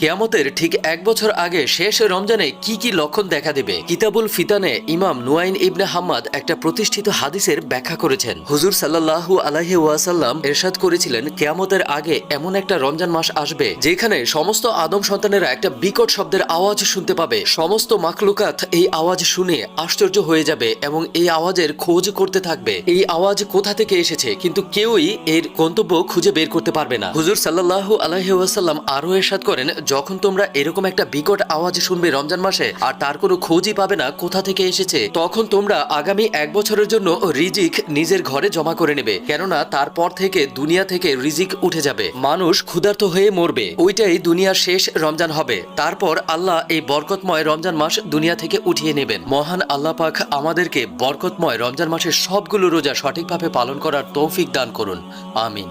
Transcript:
কিয়ামতের ঠিক 1 বছর আগে শেষ রমজানে কি কি লক্ষণ দেখা দেবে? কিতাবুল ফিতানে ইমাম নুয়াইন ইবনে হাম্মাদ একটা প্রতিষ্ঠিত হাদিসের ব্যাখ্যা করেছেন। হুজুর সাল্লাল্লাহু আলাইহি ওয়াসাল্লাম ইরশাদ করেছিলেন, কিয়ামতের আগে এমন একটা রমজান মাস আসবে যেখানে সমস্ত আদম সন্তানেরা একটা বিকট শব্দের আওয়াজ শুনতে পাবে। সমস্ত মাখলুকাত এই আওয়াজ শুনে আশ্চর্য হয়ে যাবে এবং এই আওয়াজের খোঁজ করতে থাকবে, এই আওয়াজ কোথা থেকে এসেছে, কিন্তু কেউই এর গন্তব্য খুঁজে বের করতে পারবে না। হুজুর সাল্লাল্লাহু আলাইহি ওয়াসাল্লাম আরো ইরশাদ করেন, যখন তোমরা এরকম একটা বিকট আওয়াজ শুনবে রমজান মাসে আর তার কোনো খোঁজই পাবে না কোথা থেকে এসেছে, তখন তোমরা আগামী 1 বছরের জন্য রিজিক নিজের ঘরে জমা করে নেবে, কেননা তারপর থেকে দুনিয়া থেকে রিজিক উঠে যাবে, মানুষ ক্ষুধার্ত হয়ে মরবে। ওইটাই দুনিয়ার শেষ রমজান হবে। তারপর আল্লাহ এই বরকতময় রমজান মাস দুনিয়া থেকে উঠিয়ে নেবেন। মহান আল্লাহ পাক আমাদেরকে বরকতময় রমজান মাসের সবগুলো রোজা সঠিকভাবে পালন করার তৌফিক দান করুন। আমিন।